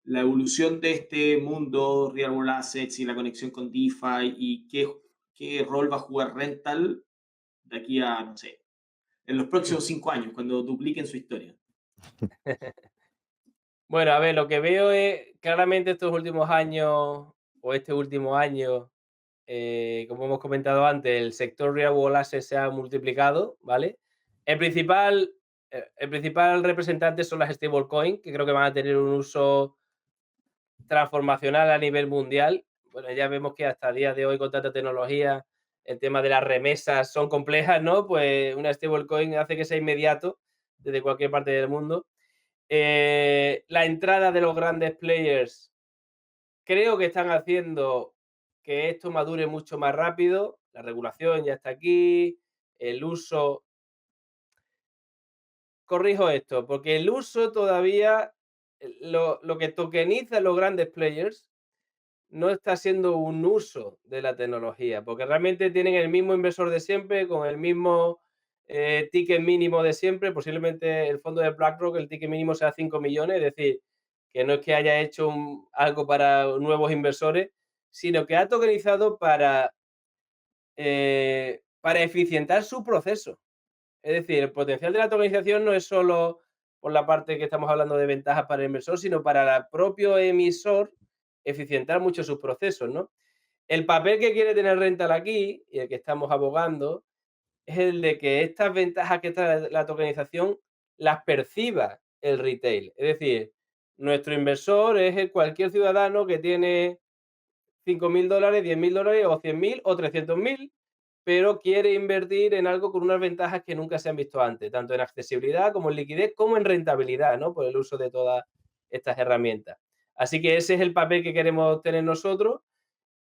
la evolución de este mundo Real World Assets y la conexión con DeFi y qué rol va a jugar Rental de aquí a, no sé, en los próximos 5 años, cuando dupliquen su historia? Bueno, a ver, lo que veo es claramente estos últimos años o este último año, como hemos comentado antes, el sector Real World Assets se ha multiplicado, ¿vale? El principal, el principal representante son las stablecoin, que creo que van a tener un uso transformacional a nivel mundial. Bueno, ya vemos que hasta el día de hoy con tanta tecnología, el tema de las remesas son complejas, ¿no? Pues una stablecoin hace que sea inmediato desde cualquier parte del mundo. La entrada de los grandes players creo que están haciendo que esto madure mucho más rápido. La regulación ya está aquí, el uso. Corrijo esto, porque el uso todavía, lo que tokenizan los grandes players no está siendo un uso de la tecnología, porque realmente tienen el mismo inversor de siempre, con el mismo ticket mínimo de siempre. Posiblemente el fondo de BlackRock, el ticket mínimo sea 5 millones, es decir, que no es que haya hecho algo para nuevos inversores, sino que ha tokenizado para eficientar su proceso. Es decir, el potencial de la tokenización no es solo por la parte que estamos hablando de ventajas para el inversor, sino para el propio emisor eficientar mucho sus procesos, ¿no? El papel que quiere tener Rental aquí, y el que estamos abogando, es el de que estas ventajas que trae la tokenización las perciba el retail. Es decir, nuestro inversor es cualquier ciudadano que tiene $5.000, $10.000 o 100.000 o 300.000, pero quiere invertir en algo con unas ventajas que nunca se han visto antes, tanto en accesibilidad como en liquidez, como en rentabilidad, ¿no? Por el uso de todas estas herramientas. Así que ese es el papel que queremos tener nosotros,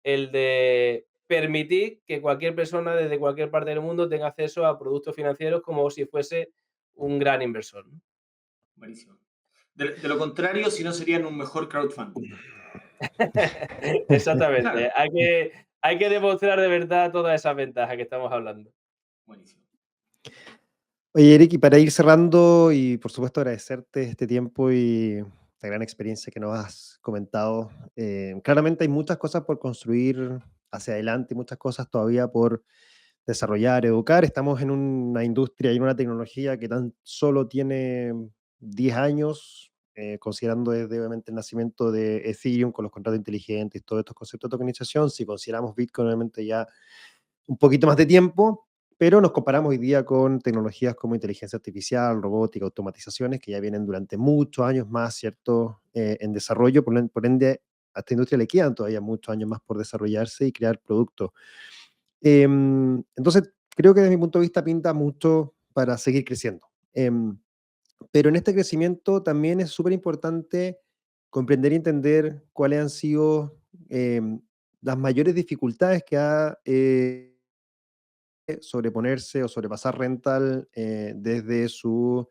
el de permitir que cualquier persona desde cualquier parte del mundo tenga acceso a productos financieros como si fuese un gran inversor, ¿no? Buenísimo. De lo contrario, si no serían un mejor crowdfunding. Claro, Exactamente. Hay que demostrar de verdad todas esas ventajas que estamos hablando. buenísimo. Oye, Eric, y para ir cerrando, y por supuesto agradecerte este tiempo y la gran experiencia que nos has comentado. Claramente hay muchas cosas por construir hacia adelante, muchas cosas todavía por desarrollar, educar. Estamos en una industria y en una tecnología que tan solo tiene 10 años, considerando desde obviamente el nacimiento de Ethereum con los contratos inteligentes y todos estos conceptos de tokenización. Si consideramos Bitcoin, obviamente ya un poquito más de tiempo, pero nos comparamos hoy día con tecnologías como inteligencia artificial, robótica, automatizaciones, que ya vienen durante muchos años más, ¿cierto?, en desarrollo. Por ende, a esta industria le quedan todavía muchos años más por desarrollarse y crear productos. Entonces, creo que desde mi punto de vista pinta mucho para seguir creciendo. Pero en este crecimiento también es súper importante comprender y entender cuáles han sido las mayores dificultades que ha sobreponerse o sobrepasar Rental desde su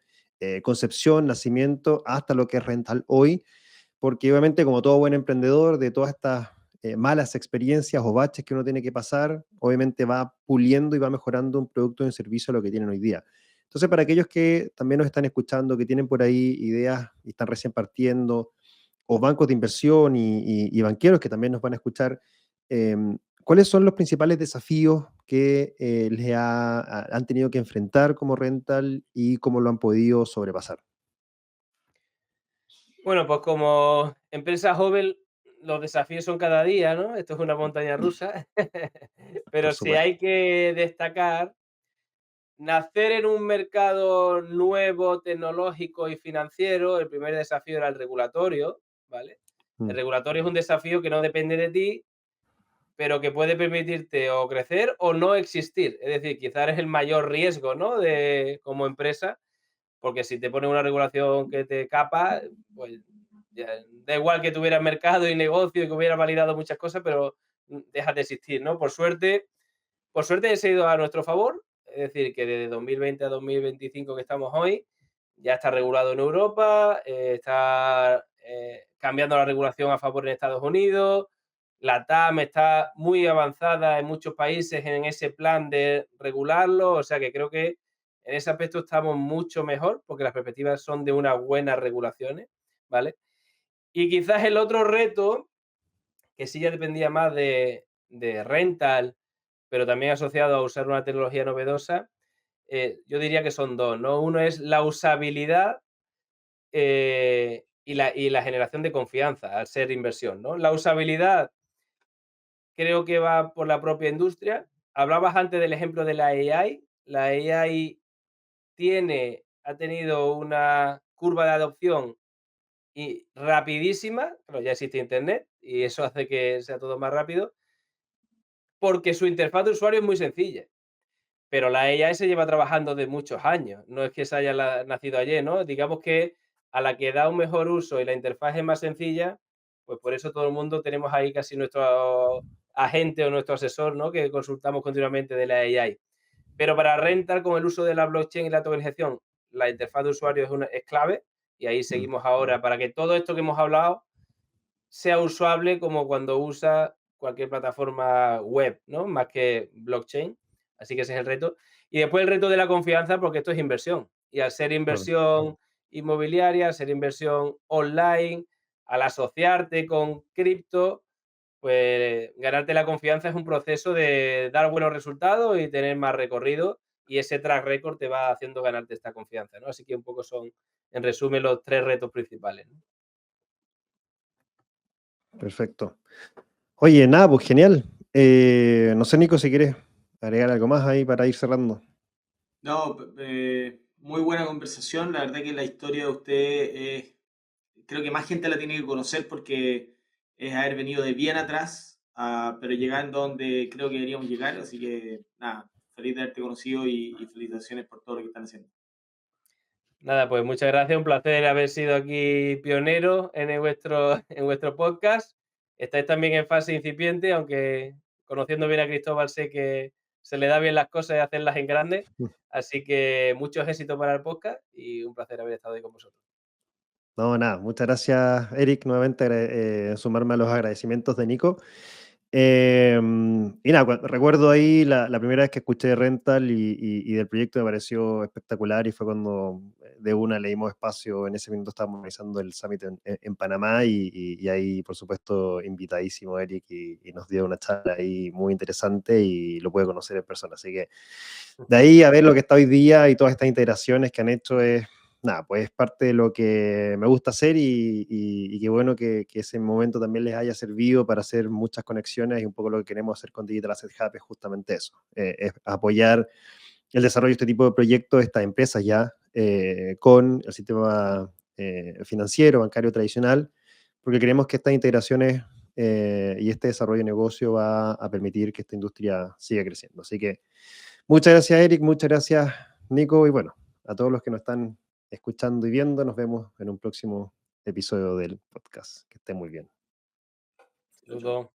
concepción, nacimiento, hasta lo que es Rental hoy, porque obviamente como todo buen emprendedor, de todas estas malas experiencias o baches que uno tiene que pasar, obviamente va puliendo y va mejorando un producto o un servicio a lo que tienen hoy día. Entonces, para aquellos que también nos están escuchando, que tienen por ahí ideas y están recién partiendo, o bancos de inversión y banqueros que también nos van a escuchar, ¿cuáles son los principales desafíos que han tenido que enfrentar como Rental y cómo lo han podido sobrepasar? Bueno, pues como empresa joven, los desafíos son cada día, ¿no? Esto es una montaña rusa. Por Pero si supuesto. hay que destacar, nacer en un mercado nuevo, tecnológico y financiero, el primer desafío era el regulatorio, ¿vale? El Mm, regulatorio es un desafío que no depende de ti, pero que puede permitirte o crecer o no existir. Es decir, quizás eres el mayor riesgo, ¿no? De, como empresa, porque si te pone una regulación que te capa, pues ya, da igual que tuvieras mercado y negocio y que hubieras validado muchas cosas, pero dejas de existir, ¿no? Por suerte se ha ido a nuestro favor, es decir, que desde 2020 a 2025 que estamos hoy, ya está regulado en Europa, está cambiando la regulación a favor en Estados Unidos, la TAM está muy avanzada en muchos países en ese plan de regularlo, o sea que creo que en ese aspecto estamos mucho mejor porque las perspectivas son de unas buenas regulaciones, ¿vale? Y quizás el otro reto, que sí ya dependía más de rental, pero también asociado a usar una tecnología novedosa, yo diría que son dos, ¿no? Uno es la usabilidad y la generación de confianza al ser inversión, ¿no? La usabilidad creo que va por la propia industria. Hablabas antes del ejemplo de la AI. La AI ha tenido una curva de adopción y rapidísima, pero ya existe Internet y eso hace que sea todo más rápido, porque su interfaz de usuario es muy sencilla. Pero la AI se lleva trabajando de muchos años, no es que se haya nacido ayer, ¿no? Digamos que a la que da un mejor uso y la interfaz es más sencilla, pues por eso todo el mundo tenemos ahí casi nuestro agente o nuestro asesor, ¿no? Que consultamos continuamente de la AI. Pero para rentar con el uso de la blockchain y la tokenización, la interfaz de usuario es clave y ahí mm. seguimos ahora para que todo esto que hemos hablado sea usable como cuando usa cualquier plataforma web, ¿no? Más que blockchain. Así que ese es el reto. Y después el reto de la confianza, porque esto es inversión. Y al ser Claro. inversión inmobiliaria, al ser inversión online, al asociarte con cripto, pues ganarte la confianza es un proceso de dar buenos resultados y tener más recorrido. Y ese track record te va haciendo ganarte esta confianza, ¿no? Así que un poco son, en resumen, los tres retos principales, ¿no? Perfecto. Oye, nada, pues genial. No sé, Nico, si quieres agregar algo más ahí para ir cerrando. No, muy buena conversación. La verdad que la historia de usted creo que más gente la tiene que conocer porque es haber venido de bien atrás, pero llegando donde creo que deberíamos llegar. Así que nada, feliz de haberte conocido y felicitaciones por todo lo que están haciendo. Nada, pues muchas gracias, un placer haber sido aquí pionero en vuestro podcast. Estáis también en fase incipiente, aunque conociendo bien a Cristóbal sé que se le da bien las cosas y hacerlas en grande. Mm. Así que muchos éxitos para el podcast y un placer haber estado ahí con vosotros. No, nada, muchas gracias, Eric, nuevamente sumarme a los agradecimientos de Nico. Y nada, recuerdo ahí la primera vez que escuché de Rental y del proyecto me pareció espectacular y fue cuando de una leímos espacio, en ese minuto estábamos organizando el Summit en Panamá y ahí por supuesto invitadísimo Eric y nos dio una charla ahí muy interesante y lo pude conocer en persona. Así que de ahí a ver lo que está hoy día y todas estas integraciones que han hecho es, nada, pues es parte de lo que me gusta hacer y qué bueno que ese momento también les haya servido para hacer muchas conexiones y un poco lo que queremos hacer con Digital Asset Hub es justamente eso, es apoyar el desarrollo de este tipo de proyectos, estas empresas ya, con el sistema financiero, bancario tradicional, porque creemos que estas integraciones y este desarrollo de negocio va a permitir que esta industria siga creciendo. Así que muchas gracias, Eric, muchas gracias, Nico, y bueno, a todos los que nos están escuchando y viendo, nos vemos en un próximo episodio del podcast. Que estén muy bien. Chao, chao. Saludos.